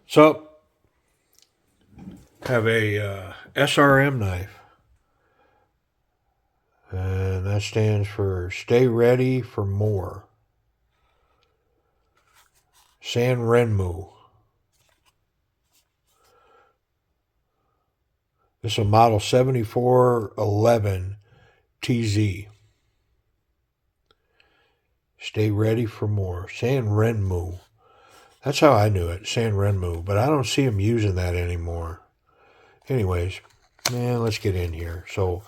So, have a SRM knife, and that stands for Stay Ready for More. San Renmu. This is a model 7411 TZ. Stay ready for more. San Renmu. That's how I knew it, San Renmu, but I don't see them using that anymore. Anyways, man, let's get in here. So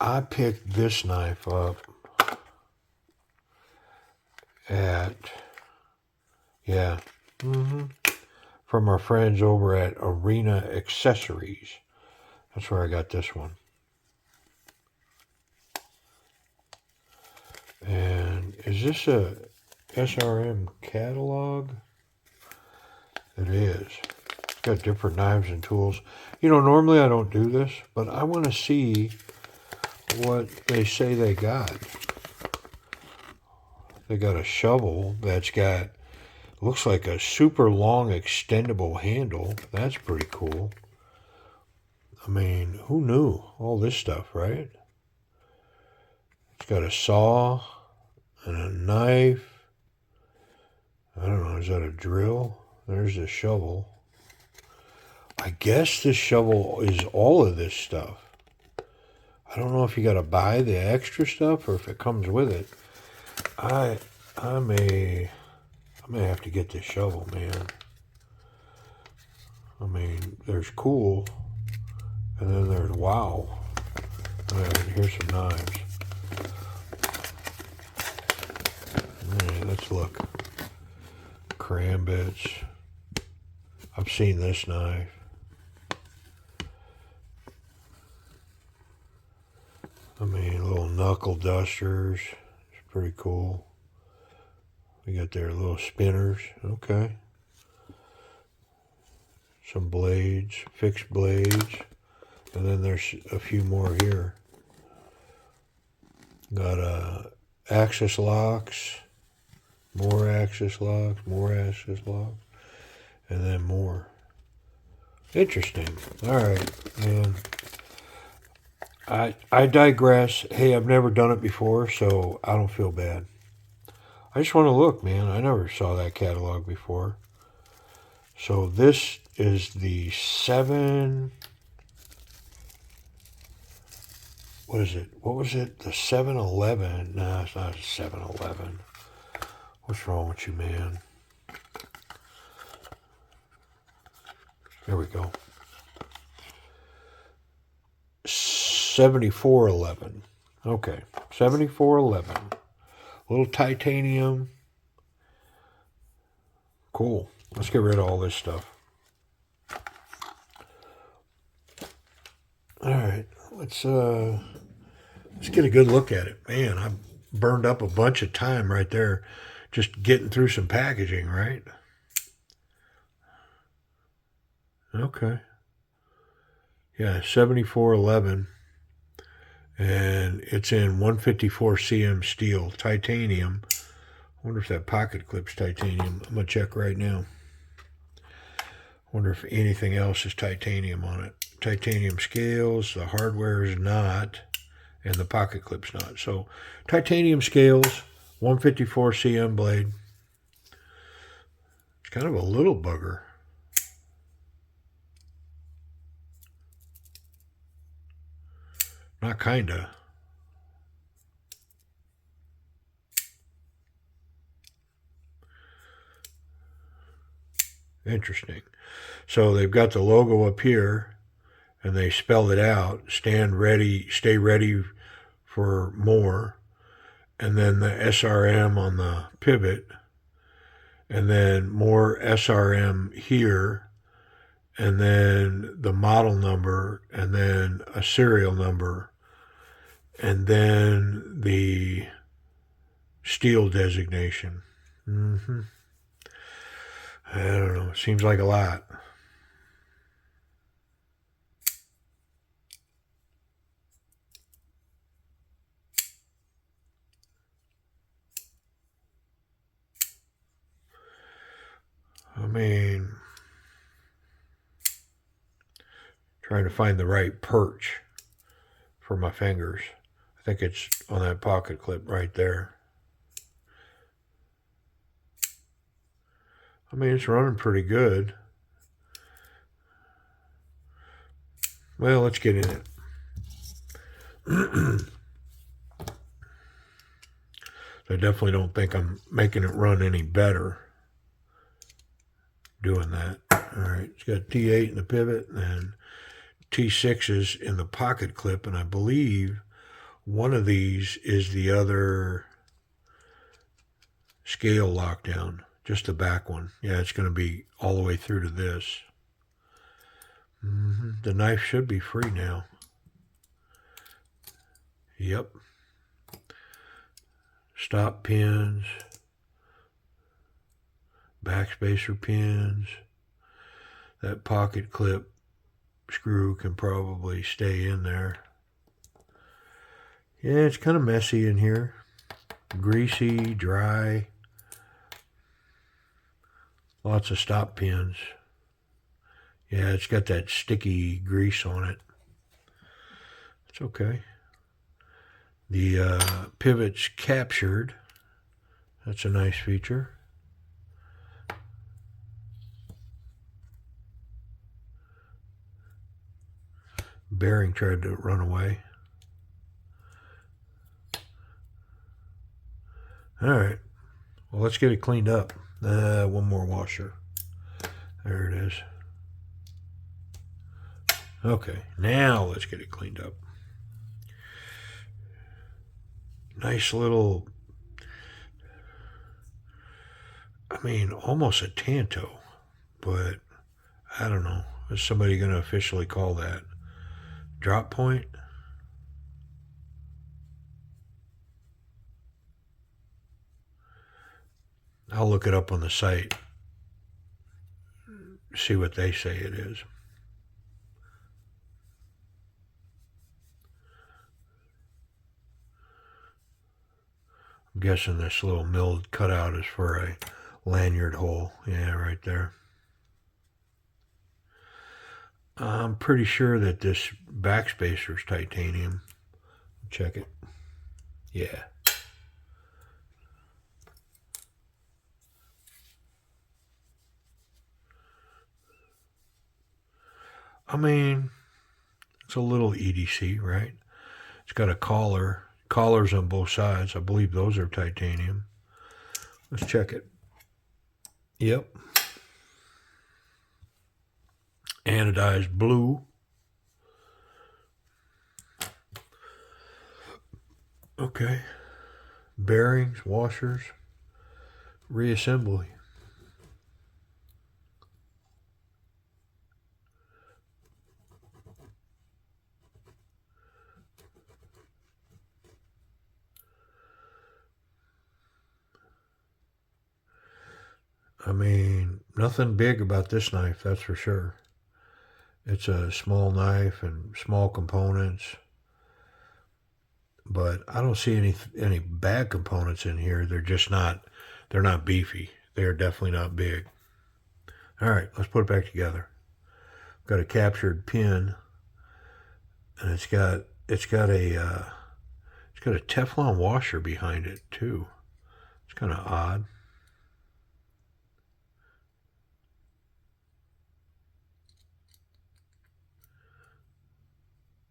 I picked this knife up at, from our friends over at Arena Accessories. That's where I got this one. And is this a SRM catalog? It is. It's got different knives and tools. You know, normally I don't do this, but I want to see what they say they got. They got a shovel that's got, looks like a super long extendable handle. That's pretty cool. I mean, who knew all this stuff, right? It's got a saw and a knife. I don't know, is that a drill? There's the shovel. I guess this shovel is all of this stuff. I don't know if you got to buy the extra stuff or if it comes with it. I may have to get this shovel, man. I mean, there's cool, and then there's wow. All right, here's some knives. All right, let's look. Cram bits. I've seen this knife. I mean, little knuckle dusters. It's pretty cool. We got their little spinners. Okay. Some blades, fixed blades. And then there's a few more here. Got axis locks. More axis locks. More axis locks. And then more. Interesting. All right, man. I digress. Hey, I've never done it before, so I don't feel bad. I just want to look, man. I never saw that catalog before. So this is the 7... What is it? What was it? The 711. No, it's not a 711. What's wrong with you, man? There we go. 7411. Okay, 7411. Little titanium. Cool. Let's get rid of all this stuff. All right, let's get a good look at it. Man, I burned up a bunch of time right there just getting through some packaging, right? Okay. Yeah, 7411. And it's in 154 cm steel, titanium. I wonder if that pocket clip's titanium. I'm going to check right now. I wonder if anything else is titanium on it. Titanium scales, the hardware is not, and the pocket clip's not. So, titanium scales, 154 cm blade. It's kind of a little bugger. Not kinda. Interesting. So they've got the logo up here, and they spelled it out. Stand ready, stay ready for more. And then the SRM on the pivot. And then more SRM here. And then the model number. And then a serial number. And then the steel designation. I don't know. Seems like a lot. mean, trying to find the right perch for my fingers. I think it's on that pocket clip right there. I mean, it's running pretty good. Well, let's get in it. I definitely don't think I'm making it run any better doing that. All right, it's got T8 in the pivot and T6s in the pocket clip, and I believe one of these is the other scale lockdown, just the back one. Yeah, it's going to be all the way through to this. The knife should be free now. Yep. Stop pins, backspacer pins. That pocket clip screw can probably stay in there. Yeah, it's kind of messy in here. Greasy, dry. Lots of stop pins. Yeah, it's got that sticky grease on it. It's okay. The pivot's captured. That's a nice feature. Bearing tried to run away. All right. Well, let's get it cleaned up. One more washer. There it is. Okay, now let's get it cleaned up. Nice little, I mean, almost a tanto, but I don't know. Is somebody going to officially call that? Drop point? I'll look it up on the site, see what they say it is. I'm guessing this little milled cutout is for a lanyard hole. Yeah, right there. I'm pretty sure that this backspacer is titanium. Check it. Yeah. I mean, it's a little EDC, right? It's got a collar. Collars on both sides. I believe those are titanium. Let's check it. Yep. Anodized blue. Okay. Bearings, washers, reassembly. I mean, nothing big about this knife, that's for sure. It's a small knife and small components, but I don't see any bad components in here. They're not beefy. They're definitely not big. All right, let's put it back together. Got a captured pin, and it's got a Teflon washer behind it too. It's kind of odd.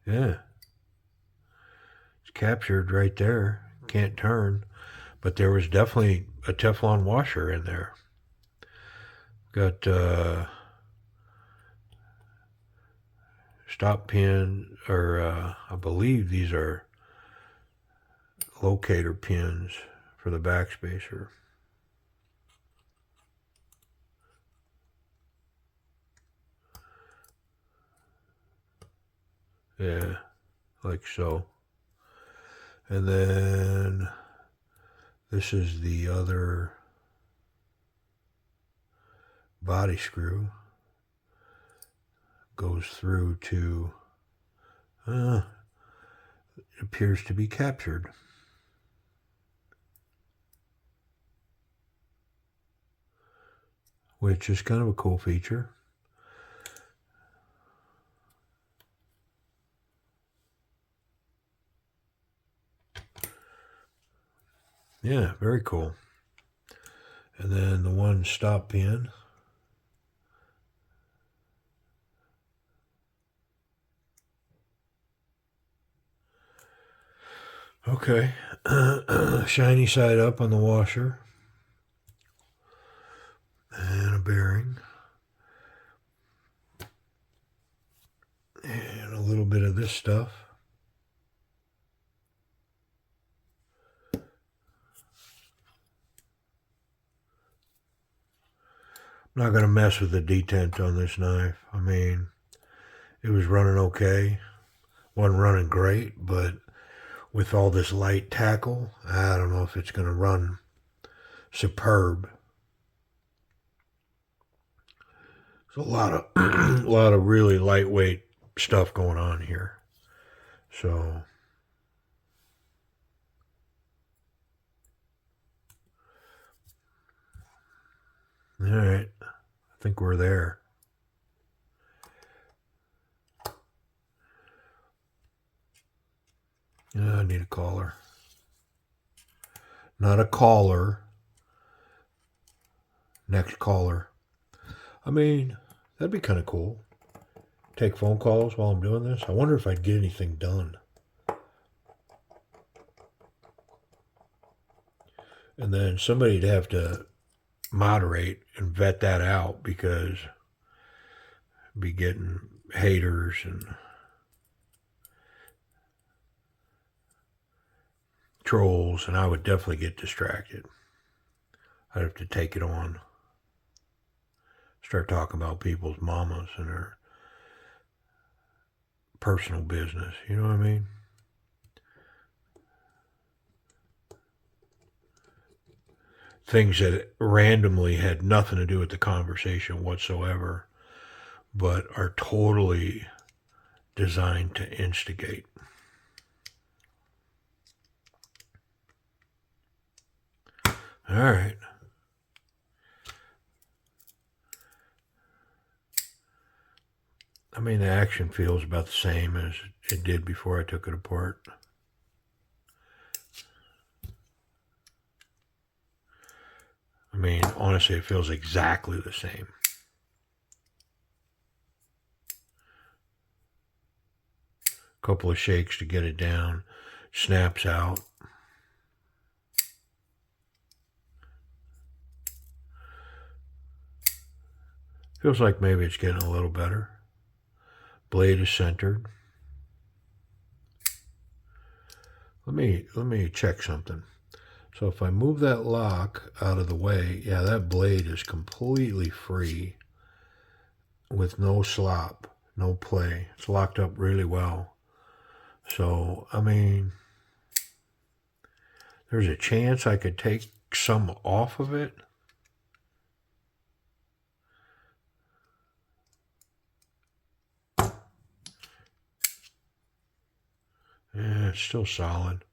Yeah. It's captured right there. Can't turn. But there was definitely a Teflon washer in there. Got stop pin, or I believe these are locator pins for the backspacer. Yeah, like so. And then this is the other body screw. Goes through to, it appears to be captured. which is kind of a cool feature. Yeah, very cool. And then the one stop pin. Okay. Shiny side up on the washer. And a bearing. And a little bit of this stuff. I'm not going to mess with the detent on this knife. I mean, it was running okay. Wasn't running great, but with all this light tackle, I don't know if it's going to run superb. There's a lot of a lot of really lightweight stuff going on here. So all right, I think we're there. Yeah, I need a collar. Not a collar. Next caller. I mean, that'd be kind of cool. Take phone calls while I'm doing this. I wonder if I'd get anything done. And then somebody'd have to moderate and vet that out, because I'd be getting haters and trolls, and I would definitely get distracted. I'd have to take it on. Start talking about people's mamas and their personal business. You know what I mean? Things that randomly had nothing to do with the conversation whatsoever, but are totally designed to instigate. All right. I mean, the action feels about the same as it did before I took it apart. I mean, honestly, it feels exactly the same. Couple of shakes to get it down. Snaps out. Feels like maybe it's getting a little better. Blade is centered. Let me check something. So if I move that lock out of the way, yeah, that blade is completely free with no slop, no play. It's locked up really well. So, I mean, there's a chance I could take some off of it. Yeah, it's still solid.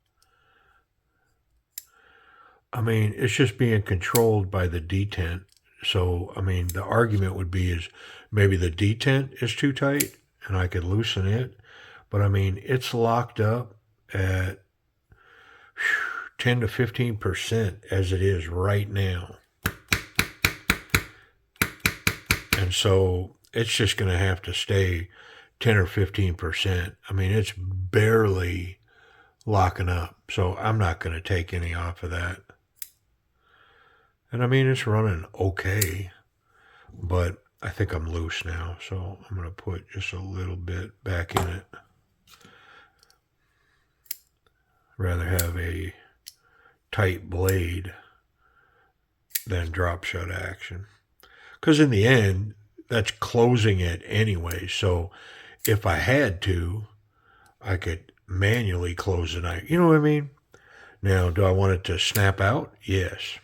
I mean, it's just being controlled by the detent. So, I mean, the argument would be is maybe the detent is too tight and I could loosen it. But I mean, it's locked up at 10 to 15% as it is right now. And so it's just going to have to stay 10 or 15%. I mean, it's barely locking up. So I'm not going to take any off of that. And I mean, it's running okay, but I think I'm loose now. So I'm going to put just a little bit back in it. Rather have a tight blade than drop shut action. Because in the end, that's closing it anyway. So if I had to, I could manually close the knife. You know what I mean? Now, do I want it to snap out? Yes.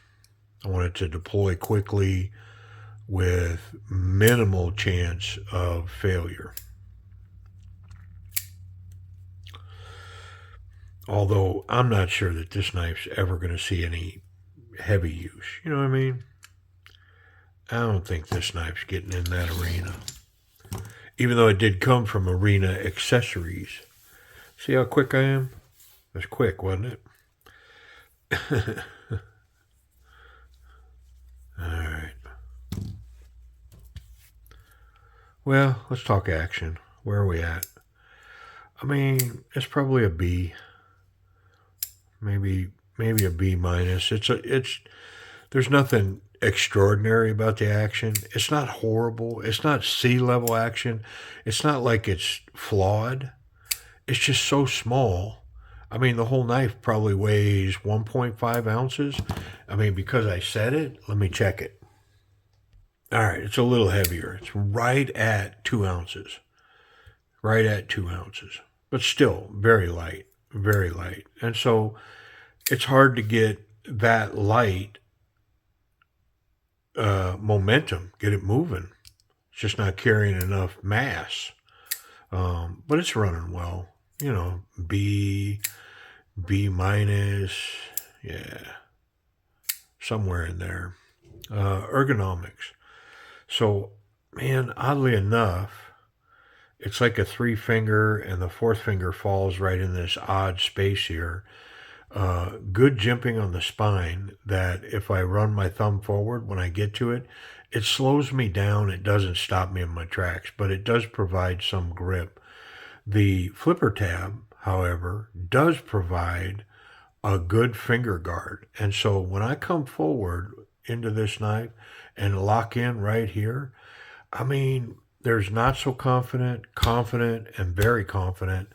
I want it to deploy quickly with minimal chance of failure. Although I'm not sure that this knife's ever going to see any heavy use. You know what I mean? I don't think this knife's getting in that arena. Even though it did come from Arena Accessories. See how quick I am? That's quick, wasn't it? Alright. Well, let's talk action. Where are we at? I mean, it's probably a B. Maybe a B minus. There's nothing extraordinary about the action. It's not horrible. It's not C-level action. It's not like it's flawed. It's just so small. I mean, the whole knife probably weighs 1.5 ounces. I mean, because I said it, let me check it. All right, it's a little heavier. It's right at 2 ounces. Right at 2 ounces. But still, very light. Very light. And so it's hard to get that light momentum, get it moving. It's just not carrying enough mass. But it's running well. You know, B minus, yeah, somewhere in there. Ergonomics. So, man, oddly enough, it's like a 3-finger, and the 4th finger falls right in this odd space here. Good jimping on the spine that if I run my thumb forward when I get to it, it slows me down. It doesn't stop me in my tracks, but it does provide some grip. The flipper tab, however, does provide a good finger guard. And so when I come forward into this knife and lock in right here, I mean, there's not so confident, and very confident.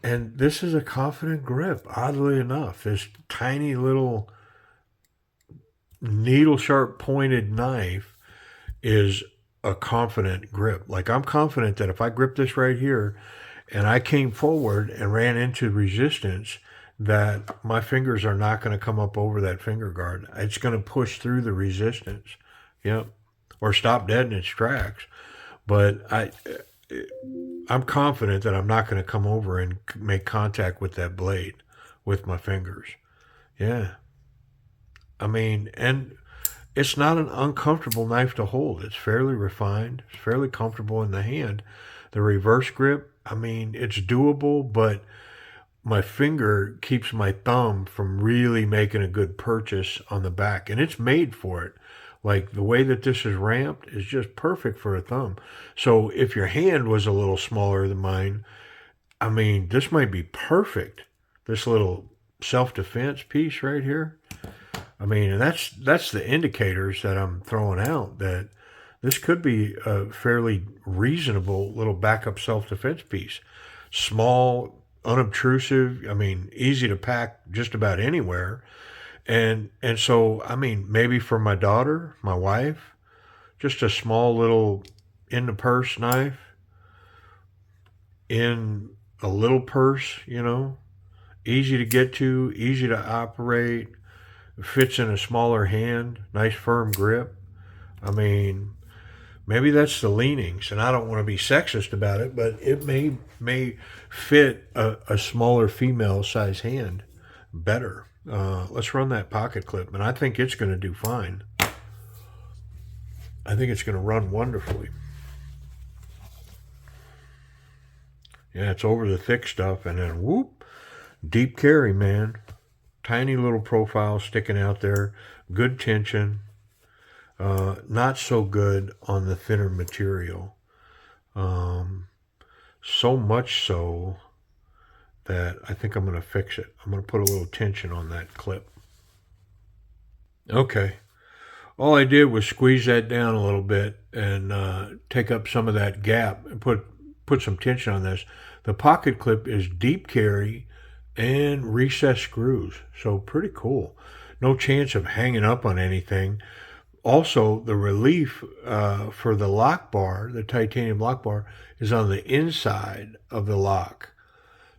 And this is a confident grip, oddly enough. This tiny little needle sharp pointed knife is a confident grip. Like, I'm confident that if I grip this right here and I came forward and ran into resistance, that my fingers are not going to come up over that finger guard. It's going to push through the resistance. Yep. Or stop dead in its tracks. But I'm confident that I'm not going to come over and make contact with that blade with my fingers. Yeah. I mean, and it's not an uncomfortable knife to hold. It's fairly refined. It's fairly comfortable in the hand. The reverse grip, I mean, it's doable, but my finger keeps my thumb from really making a good purchase on the back. And it's made for it. Like, the way that this is ramped is just perfect for a thumb. So if your hand was a little smaller than mine, I mean, this might be perfect. This little self-defense piece right here. I mean, and that's the indicators that I'm throwing out, that this could be a fairly reasonable little backup self-defense piece. Small, unobtrusive, I mean, easy to pack just about anywhere. And so, I mean, maybe for my daughter, my wife, just a small little in the purse knife, in a little purse, you know, easy to get to, easy to operate, fits in a smaller hand, nice firm grip. I mean, maybe that's the leanings, and I don't want to be sexist about it, but it may fit a smaller female size hand better. Let's run that pocket clip, and I think it's going to do fine. I think it's going to run wonderfully. Yeah, it's over the thick stuff, and then whoop, deep carry, man. Tiny little profile sticking out there, good tension. Not so good on the thinner material. So much so that I think I'm going to fix it. I'm going to put a little tension on that clip. Okay. All I did was squeeze that down a little bit and take up some of that gap and put some tension on this. The pocket clip is deep carry and recessed screws. So pretty cool. No chance of hanging up on anything. Also, the relief for the lock bar, the titanium lock bar, is on the inside of the lock.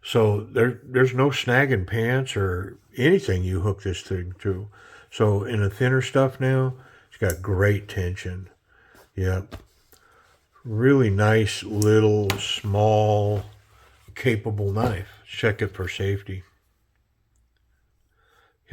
So there's no snagging pants or anything you hook this thing to. So in the thinner stuff now, it's got great tension. Yep. Really nice, little, small, capable knife. Check it for safety.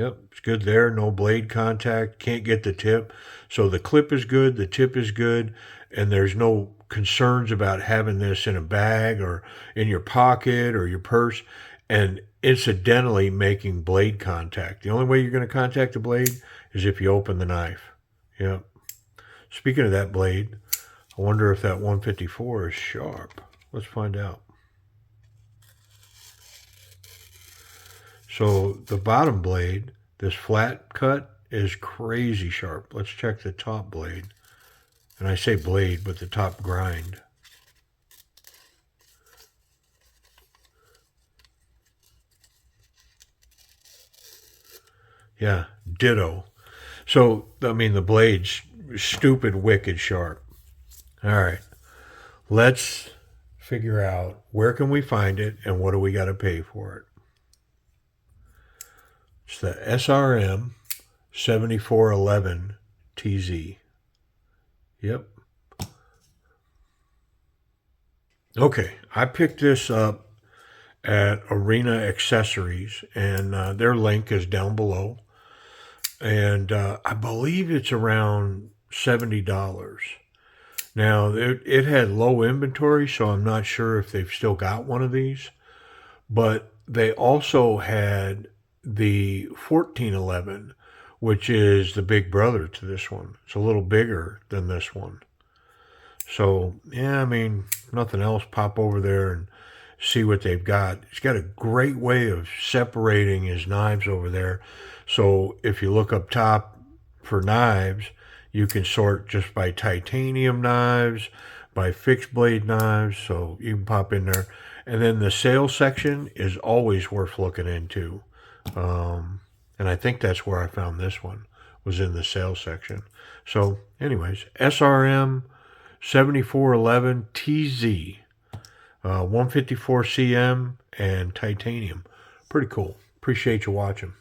Yep, it's good there. No blade contact. Can't get the tip. So the clip is good. The tip is good. And there's no concerns about having this in a bag or in your pocket or your purse and incidentally making blade contact. The only way you're going to contact the blade is if you open the knife. Yep. Speaking of that blade, I wonder if that 154 is sharp. Let's find out. So the bottom blade, this flat cut, is crazy sharp. Let's check the top blade. And I say blade, but the top grind. Yeah, ditto. So, I mean, the blade's stupid, wicked sharp. All right, let's figure out where can we find it and what do we got to pay for it. It's the SRM 7411 TZ. Yep. Okay, I picked this up at Arena Accessories, and their link is down below. And I believe it's around $70. Now, it had low inventory, so I'm not sure if they've still got one of these. But they also had the 1411, which is the big brother to this one. It's a little bigger than this one. So, yeah, I mean, nothing else, pop over there and see what they've got. He's got a great way of separating his knives over there. So if you look up top for knives, you can sort just by titanium knives, by fixed blade knives. So you can pop in there. And then the sales section is always worth looking into. And I think that's where I found this one, was in the sales section. So anyways, SRM 7411 TZ, 154 cm and titanium. Pretty cool. Appreciate you watching.